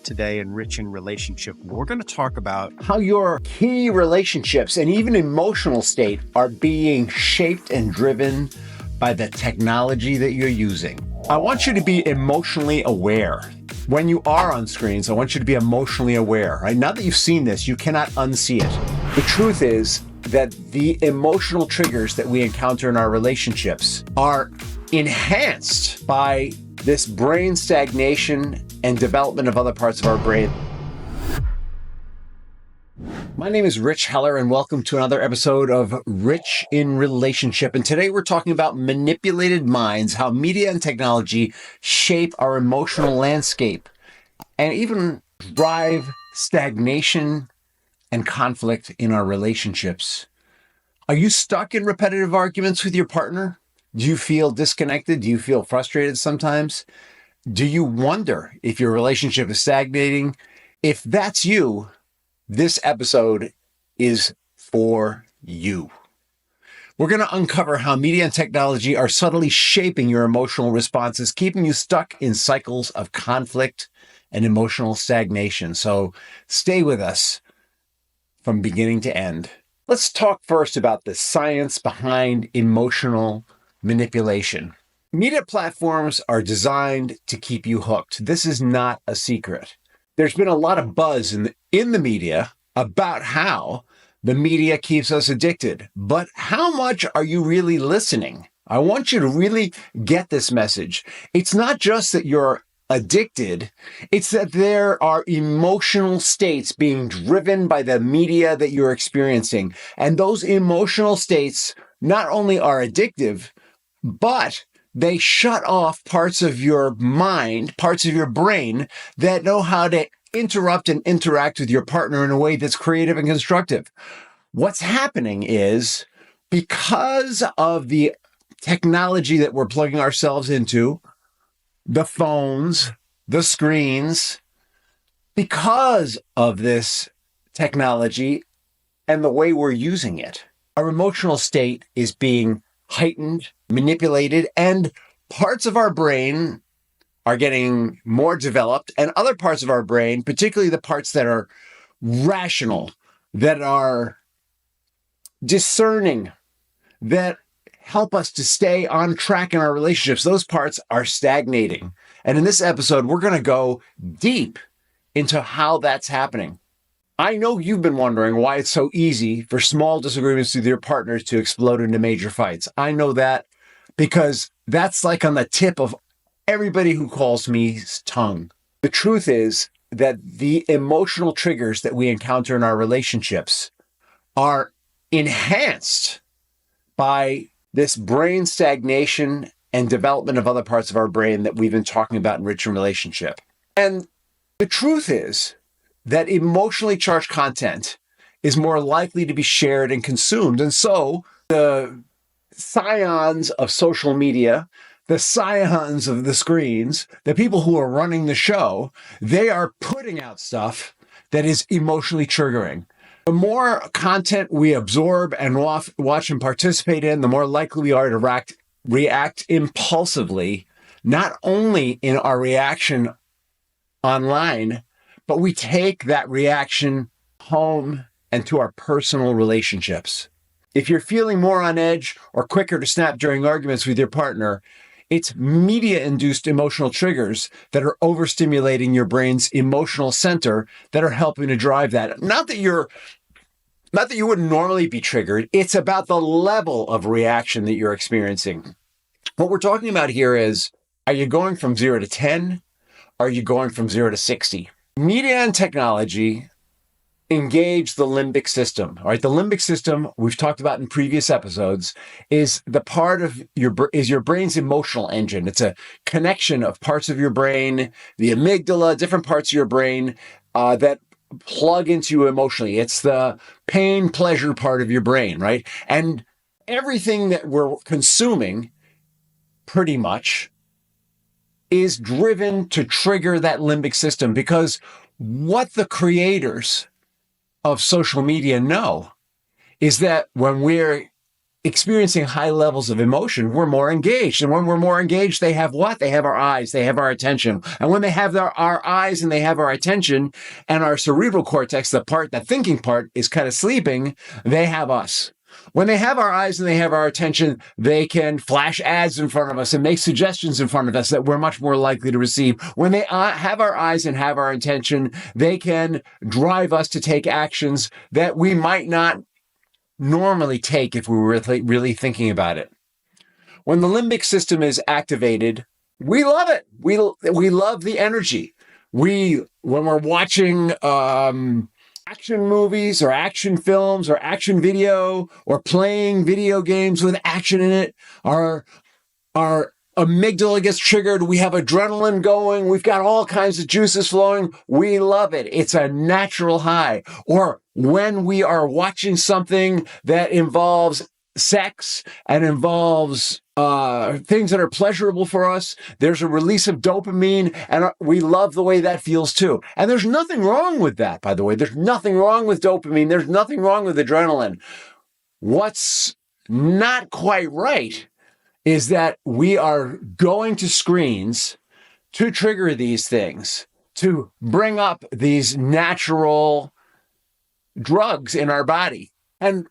today in Rich in Relationship. We're going to talk about how your key relationships and even emotional state are being shaped and driven by the technology that you're using. I want you to be emotionally aware. When you are on screens, I want you to be emotionally aware, right? Now that you've seen this, you cannot unsee it. The truth is that the emotional triggers that we encounter in our relationships are enhanced by this brain stagnation and development of other parts of our brain. My name is Rich Heller, and welcome to another episode of Rich in Relationship. And today we're talking about manipulated minds, how media and technology shape our emotional landscape and even drive stagnation and conflict in our relationships. Are you stuck in repetitive arguments with your partner? Do you feel disconnected? Do you feel frustrated sometimes? Do you wonder if your relationship is stagnating? If that's you, this episode is for you. We're going to uncover how media and technology are subtly shaping your emotional responses, keeping you stuck in cycles of conflict and emotional stagnation. So stay with us from beginning to end. Let's talk first about the science behind emotional manipulation. Media platforms are designed to keep you hooked. This is not a secret. There's been a lot of buzz in the media about how the media keeps us addicted. But how much are you really listening? I want you to really get this message. It's not just that you're addicted, it's that there are emotional states being driven by the media that you're experiencing. And those emotional states not only are addictive, but they shut off parts of your mind, parts of your brain that know how to interrupt and interact with your partner in a way that's creative and constructive. What's happening is, because of the technology that we're plugging ourselves into, the phones, the screens, because of this technology and the way we're using it, our emotional state is being heightened, manipulated, and parts of our brain are getting more developed, and other parts of our brain, particularly the parts that are rational, that are discerning, that help us to stay on track in our relationships, those parts are stagnating. And in this episode, we're going to go deep into how that's happening. I know you've been wondering why it's so easy for small disagreements with your partners to explode into major fights. I know that because that's like on the tip of everybody who calls me's tongue. The truth is that the emotional triggers that we encounter in our relationships are enhanced by this brain stagnation and development of other parts of our brain that we've been talking about in Rich in Relationship. And the truth is that emotionally charged content is more likely to be shared and consumed. And so the scions of social media, the scions of the screens, the people who are running the show, they are putting out stuff that is emotionally triggering. The more content we absorb and watch and participate in, the more likely we are to react impulsively, not only in our reaction online, but we take that reaction home and to our personal relationships. If you're feeling more on edge or quicker to snap during arguments with your partner, it's media-induced emotional triggers that are overstimulating your brain's emotional center that are helping to drive that. Not that you wouldn't normally be triggered. It's about the level of reaction that you're experiencing. What we're talking about here is, are you going from 0 to 10? Are you going from 0 to 60? Media and technology engage the limbic system. All right, the limbic system we've talked about in previous episodes is the part of your brain's emotional engine. It's a connection of parts of your brain, the amygdala, different parts of your brain that plug into you emotionally. It's the pain pleasure part of your brain, right? And everything that we're consuming, pretty much, is driven to trigger that limbic system, because what the creators of social media know is that when we're experiencing high levels of emotion, we're more engaged. And when we're more engaged, they have what? They have our eyes, they have our attention. And when they have our eyes and they have our attention, and our cerebral cortex, the thinking part, is kind of sleeping, they have us. When they have our eyes and they have our attention, they can flash ads in front of us and make suggestions in front of us that we're much more likely to receive. When they have our eyes and have our attention, they can drive us to take actions that we might not normally take if we were really thinking about it. When the limbic system is activated, we love it. We love the energy. When we're watching action movies or action films or action video or playing video games with action in it, our amygdala gets triggered. We have adrenaline going. We've got all kinds of juices flowing. We love it. It's a natural high. Or when we are watching something that involves sex and involves things that are pleasurable for us, there's a release of dopamine, and we love the way that feels too. And there's nothing wrong with that, by the way. There's nothing wrong with dopamine. There's nothing wrong with adrenaline. What's not quite right is that we are going to screens to trigger these things, to bring up these natural drugs in our body. And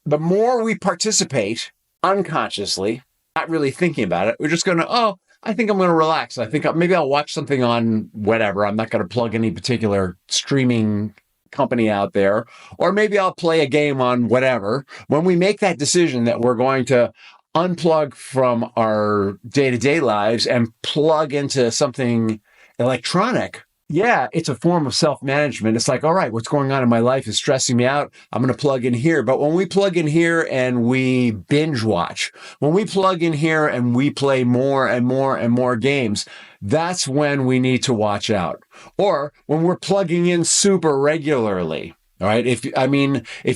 the more we participate unconsciously, not really thinking about it, we're just going to, I think I'm going to relax. I think maybe I'll watch something on whatever. I'm not going to plug any particular streaming company out there, or maybe I'll play a game on whatever. When we make that decision that we're going to unplug from our day-to-day lives and plug into something electronic, yeah, it's a form of self-management. It's like, all right, what's going on in my life is stressing me out. I'm going to plug in here. But when we plug in here and we binge watch, when we plug in here and we play more and more and more games, that's when we need to watch out. Or when we're plugging in super regularly, all right? If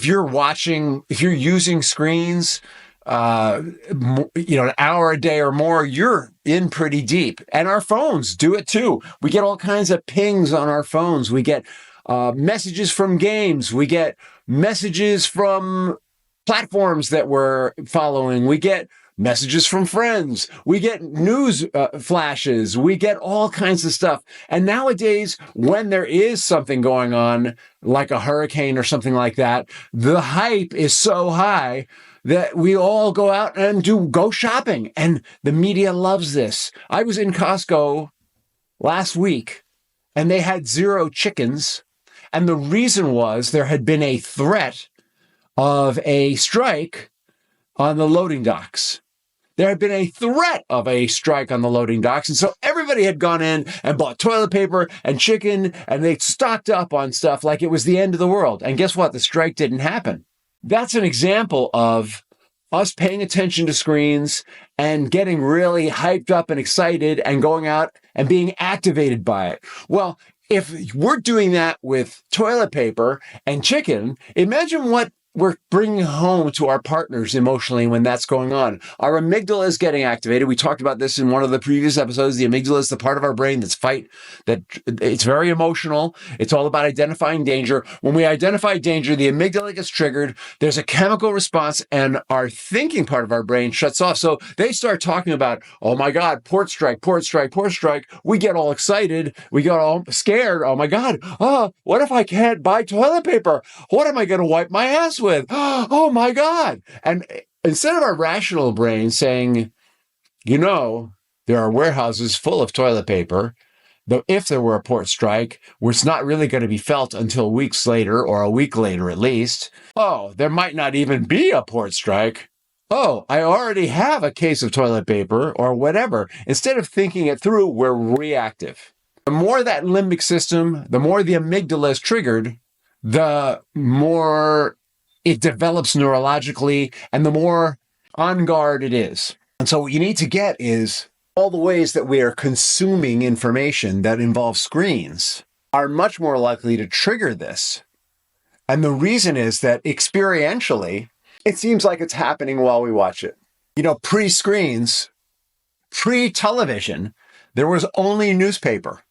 you're using screens, an hour a day or more, you're in pretty deep. And our phones do it too. We get all kinds of pings on our phones. We get messages from games. We get messages from platforms that we're following. We get messages from friends. We get news flashes. We get all kinds of stuff. And nowadays, when there is something going on, like a hurricane or something like that, the hype is so high that we all go out and go shopping. And the media loves this. I was in Costco last week and they had 0 chickens. And the reason was there had been a threat of a strike on the loading docks. There had been a threat of a strike on the loading docks. And so everybody had gone in and bought toilet paper and chicken, and they stocked up on stuff like it was the end of the world. And guess what? The strike didn't happen. That's an example of us paying attention to screens and getting really hyped up and excited and going out and being activated by it. Well, if we're doing that with toilet paper and chicken, imagine what we're bringing home to our partners emotionally when that's going on. Our amygdala is getting activated. We talked about this in one of the previous episodes. The amygdala is the part of our brain that it's very emotional. It's all about identifying danger. When we identify danger, the amygdala gets triggered. There's a chemical response and our thinking part of our brain shuts off. So they start talking about, oh my God, port strike, port strike, port strike. We get all excited. We get all scared. Oh my God. What if I can't buy toilet paper? What am I going to wipe my ass with? Oh my God. And instead of our rational brain saying, there are warehouses full of toilet paper, though if there were a port strike, it's not really going to be felt until weeks later or a week later at least. Oh, there might not even be a port strike. Oh, I already have a case of toilet paper or whatever. Instead of thinking it through, we're reactive. The more that limbic system, the more the amygdala is triggered, the more it develops neurologically and the more on guard it is. And so what you need to get is all the ways that we are consuming information that involves screens are much more likely to trigger this. And the reason is that experientially, it seems like it's happening while we watch it. Pre-screens, pre-television, there was only newspaper.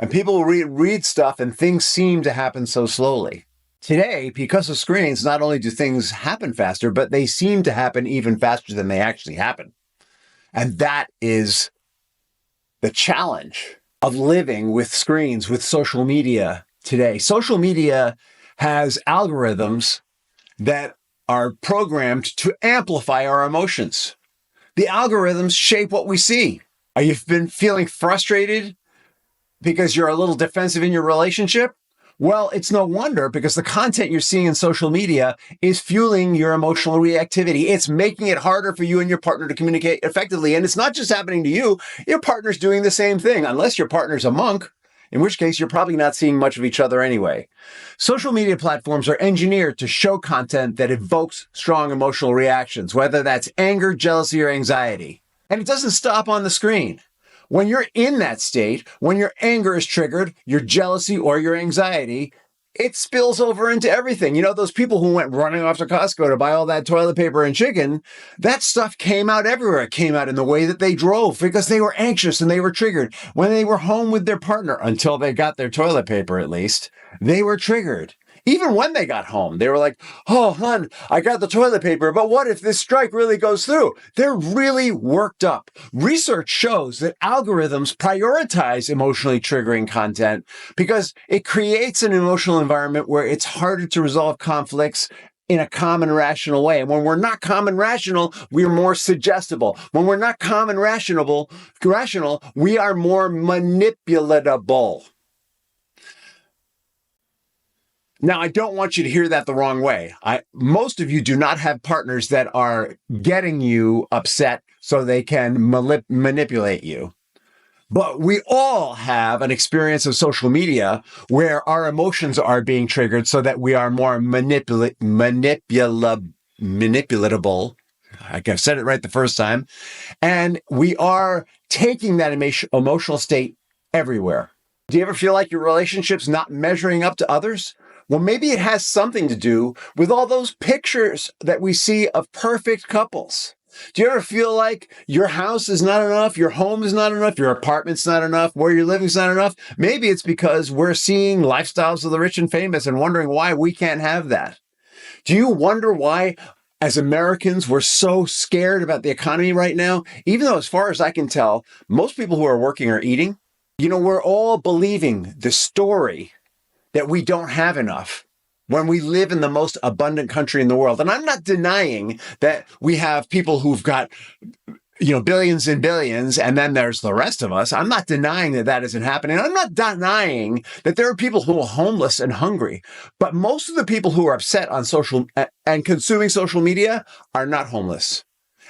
And people read stuff and things seem to happen so slowly. Today, because of screens, not only do things happen faster, but they seem to happen even faster than they actually happen. And that is the challenge of living with screens, with social media today. Social media has algorithms that are programmed to amplify our emotions. The algorithms shape what we see. Are you been feeling frustrated because you're a little defensive in your relationship? Well, it's no wonder, because the content you're seeing in social media is fueling your emotional reactivity. It's making it harder for you and your partner to communicate effectively. And it's not just happening to you. Your partner's doing the same thing, unless your partner's a monk, in which case you're probably not seeing much of each other anyway. Social media platforms are engineered to show content that evokes strong emotional reactions, whether that's anger, jealousy, or anxiety. And it doesn't stop on the screen. When you're in that state, when your anger is triggered, your jealousy or your anxiety, it spills over into everything. You know, those people who went running off to Costco to buy all that toilet paper and chicken, that stuff came out everywhere. It came out in the way that they drove because they were anxious and they were triggered. When they were home with their partner, until they got their toilet paper at least, they were triggered. Even when they got home, they were like, oh, hon, I got the toilet paper, but what if this strike really goes through? They're really worked up. Research shows that algorithms prioritize emotionally triggering content because it creates an emotional environment where it's harder to resolve conflicts in a calm and rational way. And when we're not calm and rational, we're more suggestible. When we're not calm and rational, we are more manipulatable. Now, I don't want you to hear that the wrong way. Most of you do not have partners that are getting you upset so they can manipulate you. But we all have an experience of social media where our emotions are being triggered so that we are more manipulatable. I've said it right the first time. And we are taking that emotional state everywhere. Do you ever feel like your relationship's not measuring up to others? Well, maybe it has something to do with all those pictures that we see of perfect couples. Do you ever feel like your house is not enough, your home is not enough, your apartment's not enough, where you're living is not enough? Maybe it's because we're seeing lifestyles of the rich and famous and wondering why we can't have that. Do you wonder why, as Americans, we're so scared about the economy right now? Even though, as far as I can tell, most people who are working are eating. You know, we're all believing the story that we don't have enough when we live in the most abundant country in the world. And I'm not denying that we have people who've got, billions and billions, and then there's the rest of us. I'm not denying that that isn't happening. I'm not denying that there are people who are homeless and hungry. But most of the people who are upset on social and consuming social media are not homeless.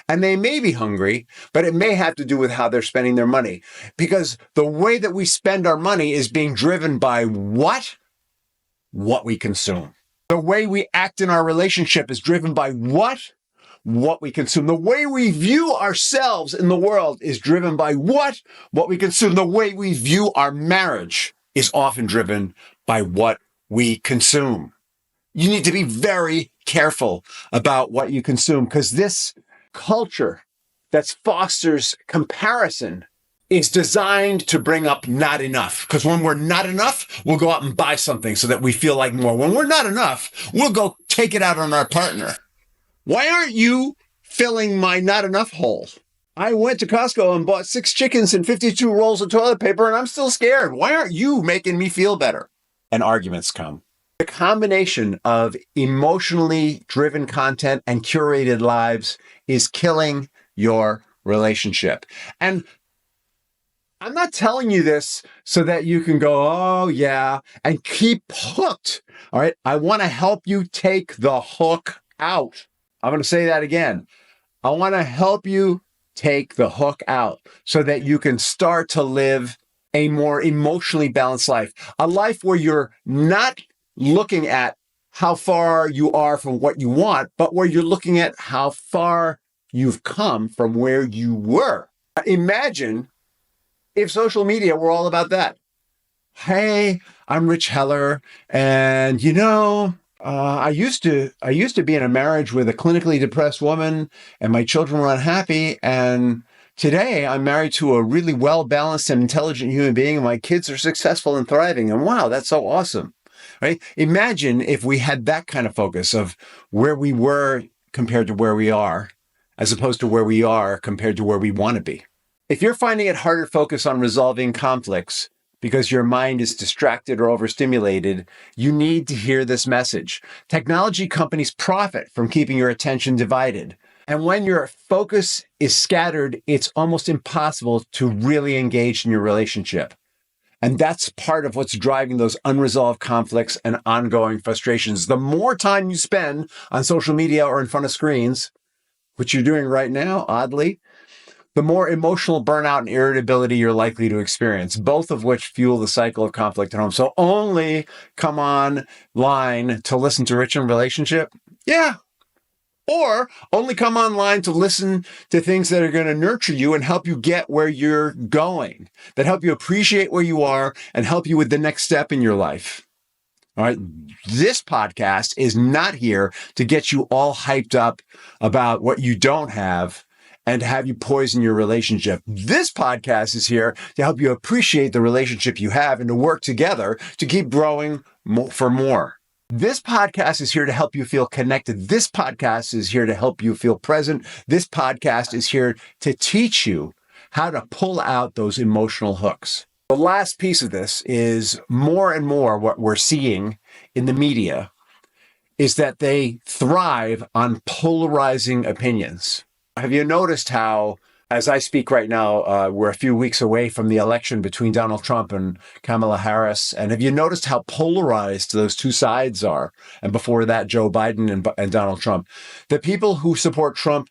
And they may be hungry, but it may have to do with how they're spending their money. Because the way that we spend our money is being driven by what? What we consume. The way we act in our relationship is driven by what? What we consume. The way we view ourselves in the world is driven by what? What we consume. The way we view our marriage is often driven by what we consume. You need to be very careful about what you consume, because this culture that fosters comparison is designed to bring up not enough. Because when we're not enough, we'll go out and buy something so that we feel like more. When we're not enough, we'll go take it out on our partner. Why aren't you filling my not enough hole? I went to Costco and bought 6 chickens and 52 rolls of toilet paper, and I'm still scared. Why aren't you making me feel better? And arguments come. The combination of emotionally driven content and curated lives is killing your relationship. And I'm not telling you this so that you can go, oh, yeah, and keep hooked. All right. I want to help you take the hook out. I'm going to say that again. I want to help you take the hook out so that you can start to live a more emotionally balanced life, a life where you're not looking at how far you are from what you want, but where you're looking at how far you've come from where you were. Imagine if social media were all about that. Hey, I'm Rich Heller, and I used to be in a marriage with a clinically depressed woman, and my children were unhappy, and today I'm married to a really well-balanced and intelligent human being, and my kids are successful and thriving, and wow, that's so awesome. right? Imagine if we had that kind of focus of where we were compared to where we are, as opposed to where we are compared to where we want to be. If you're finding it harder to focus on resolving conflicts because your mind is distracted or overstimulated, you need to hear this message. Technology companies profit from keeping your attention divided. And when your focus is scattered, it's almost impossible to really engage in your relationship. And that's part of what's driving those unresolved conflicts and ongoing frustrations. The more time you spend on social media or in front of screens, which you're doing right now, oddly, the more emotional burnout and irritability you're likely to experience, both of which fuel the cycle of conflict at home. So only come online to listen to Rich in Relationship? Yeah. Or only come online to listen to things that are going to nurture you and help you get where you're going, that help you appreciate where you are and help you with the next step in your life. All right. This podcast is not here to get you all hyped up about what you don't have and to have you poison your relationship. This podcast is here to help you appreciate the relationship you have and to work together to keep growing for more. This podcast is here to help you feel connected. This podcast is here to help you feel present. This podcast is here to teach you how to pull out those emotional hooks. The last piece of this is more and more what we're seeing in the media is that they thrive on polarizing opinions. Have you noticed how, as I speak right now, we're a few weeks away from the election between Donald Trump and Kamala Harris. And have you noticed how polarized those two sides are? And before that, Joe Biden and Donald Trump. The people who support Trump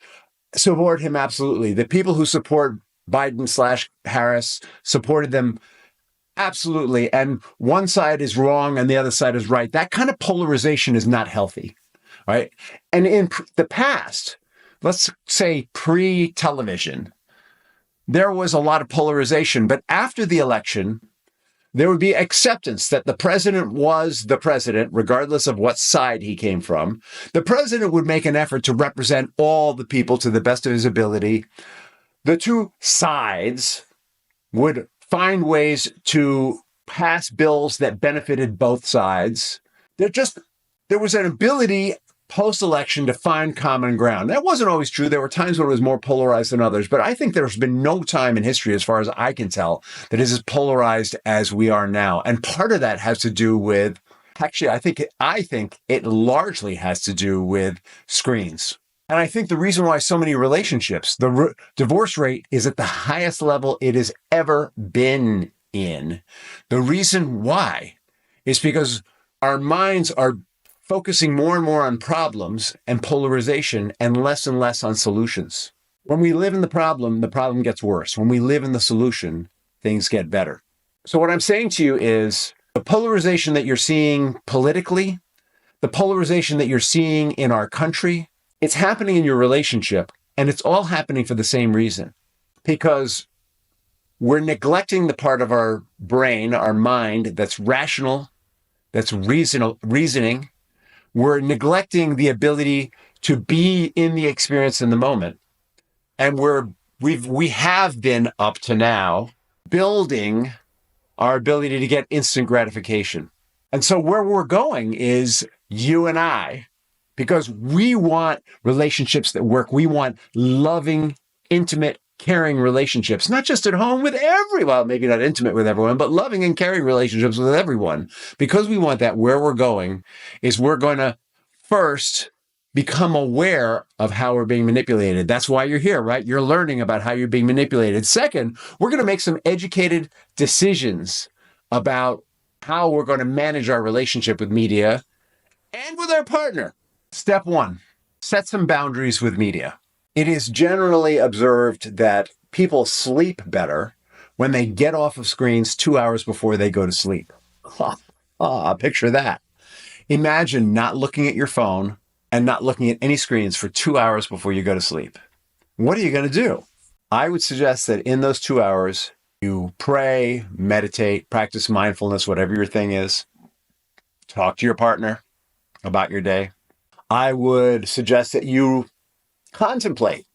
support him absolutely. The people who support Biden/Harris supported them absolutely. And one side is wrong and the other side is right. That kind of polarization is not healthy, right? And in the past, let's say pre-television, there was a lot of polarization. But after the election, there would be acceptance that the president was the president, regardless of what side he came from. The president would make an effort to represent all the people to the best of his ability. The two sides would find ways to pass bills that benefited both sides. There was an ability post-election to find common ground. That wasn't always true. There were times when it was more polarized than others, but I think there's been no time in history, as far as I can tell, that is as polarized as we are now. And part of that has to do with, actually, I think it largely has to do with screens. And I think the reason why so many relationships, the divorce rate is at the highest level it has ever been in. The reason why is because our minds are focusing more and more on problems and polarization and less on solutions. When we live in the problem gets worse. When we live in the solution, things get better. So what I'm saying to you is the polarization that you're seeing politically, the polarization that you're seeing in our country, it's happening in your relationship, and it's all happening for the same reason. Because we're neglecting the part of our brain, our mind, that's rational, that's reasoning. We're neglecting the ability to be in the experience in the moment. And we have been up to now building our ability to get instant gratification. And so where we're going is you and I, because we want relationships that work. We want loving, intimate, caring relationships, not just at home with everyone, maybe not intimate with everyone, but loving and caring relationships with everyone. Because we want that, where we're going is we're going to first become aware of how we're being manipulated. That's why you're here, right? You're learning about how you're being manipulated. Second, we're going to make some educated decisions about how we're going to manage our relationship with media and with our partner. Step one, set some boundaries with media. It is generally observed that people sleep better when they get off of screens 2 hours before they go to sleep. Picture that. Imagine not looking at your phone and not looking at any screens for 2 hours before you go to sleep. What are you going to do? I would suggest that in those 2 hours, you pray, meditate, practice mindfulness, whatever your thing is. Talk to your partner about your day. I would suggest that you contemplate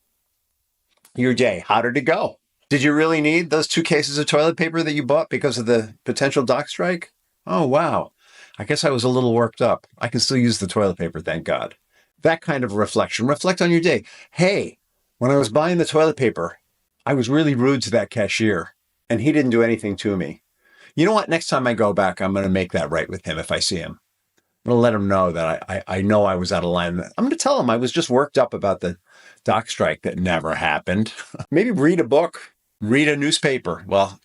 your day. How did it go? Did you really need those 2 cases of toilet paper that you bought because of the potential dock strike? Oh, wow. I guess I was a little worked up. I can still use the toilet paper, thank God. That kind of reflection. Reflect on your day. Hey, when I was buying the toilet paper, I was really rude to that cashier, and he didn't do anything to me. You know what? Next time I go back, I'm going to make that right with him if I see him. I'm going to let him know that I know I was out of line. I'm going to tell him I was just worked up about the dock strike that never happened. Maybe read a book, read a newspaper. Well,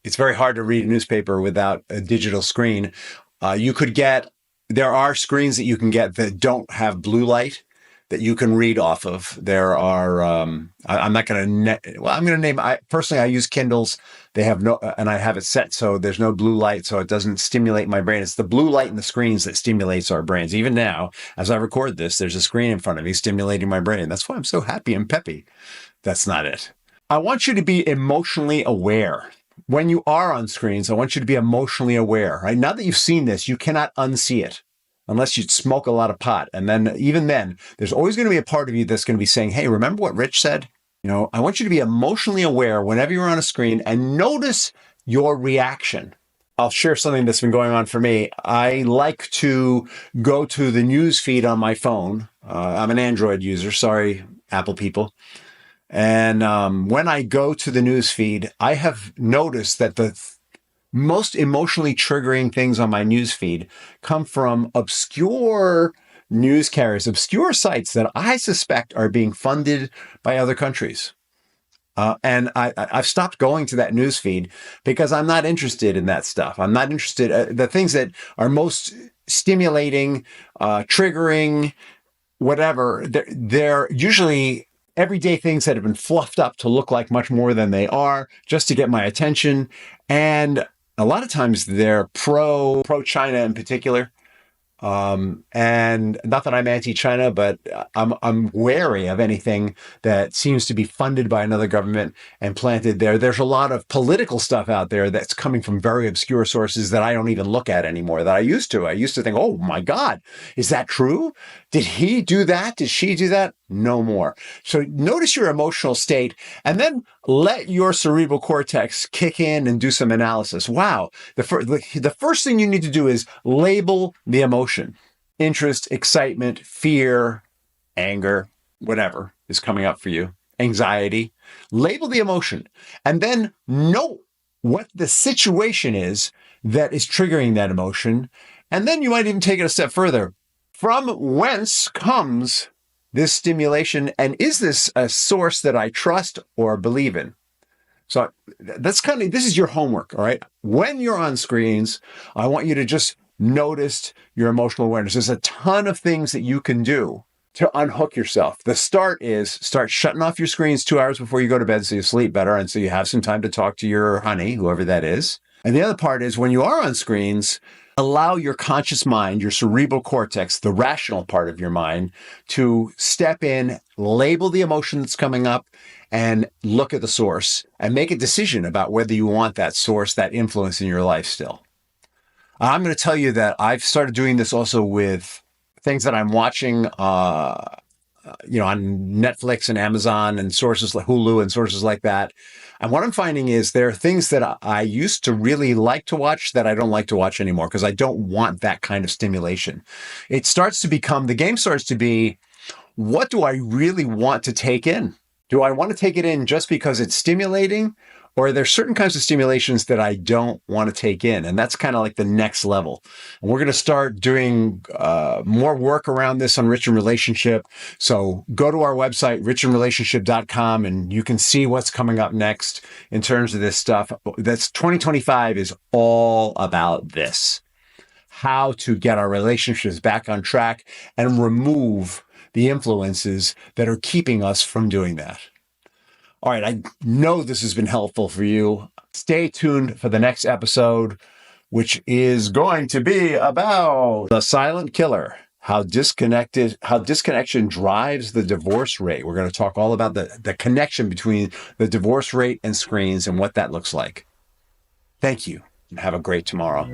it's very hard to read a newspaper without a digital screen. There are screens that you can get that don't have blue light that you can read off of. There are, I'm not going to, I'm going to name, personally, I use Kindles. They have and I have it set so there's no blue light, so it doesn't stimulate my brain. It's the blue light in the screens that stimulates our brains. Even now, as I record this, there's a screen in front of me stimulating my brain. That's why I'm so happy and peppy. That's not it. I want you to be emotionally aware. When you are on screens, I want you to be emotionally aware, right? Now that you've seen this, you cannot unsee it unless you smoke a lot of pot. And then, even then, there's always going to be a part of you that's going to be saying, hey, remember what Rich said? I want you to be emotionally aware whenever you're on a screen and notice your reaction. I'll share something that's been going on for me. I like to go to the news feed on my phone. I'm an Android user. Sorry, Apple people. And when I go to the news feed, I have noticed that the most emotionally triggering things on my news feed come from obscure news carriers, obscure sites that I suspect are being funded by other countries. And I've stopped going to that news feed because I'm not interested in that stuff. I'm not interested. The things that are most stimulating, triggering, whatever, they're usually everyday things that have been fluffed up to look like much more than they are just to get my attention. And a lot of times they're pro-China in particular. And not that I'm anti-China, but I'm wary of anything that seems to be funded by another government and planted there. There's a lot of political stuff out there that's coming from very obscure sources that I don't even look at anymore that I used to. I used to think, oh my God, is that true? Did he do that? Did she do that? No more. So notice your emotional state and then let your cerebral cortex kick in and do some analysis. Wow. The first thing you need to do is label the emotion. Interest, excitement, fear, anger, whatever is coming up for you. Anxiety. Label the emotion and then note what the situation is that is triggering that emotion. And then you might even take it a step further. From whence comes this stimulation, and is this a source that I trust or believe in? So this is your homework, all right? When you're on screens, I want you to just notice your emotional awareness. There's a ton of things that you can do to unhook yourself. The start shutting off your screens 2 hours before you go to bed so you sleep better and so you have some time to talk to your honey, whoever that is. And the other part is when you are on screens, allow your conscious mind, your cerebral cortex, the rational part of your mind, to step in, label the emotion that's coming up, and look at the source and make a decision about whether you want that source, that influence in your life still. I'm going to tell you that I've started doing this also with things that I'm watching, on Netflix and Amazon and sources like Hulu and sources like that. And what I'm finding is there are things that I used to really like to watch that I don't like to watch anymore because I don't want that kind of stimulation. The game starts to be, what do I really want to take in? Do I want to take it in just because it's stimulating? Or are there certain kinds of stimulations that I don't want to take in? And that's kind of like the next level. And we're going to start doing more work around this on Rich in Relationship. So go to our website, richinrelationship.com, and you can see what's coming up next in terms of this stuff. That's 2025 is all about this. How to get our relationships back on track and remove the influences that are keeping us from doing that. All right, I know this has been helpful for you. Stay tuned for the next episode, which is going to be about the silent killer, how disconnection drives the divorce rate. We're going to talk all about the connection between the divorce rate and screens and what that looks like. Thank you, and have a great tomorrow.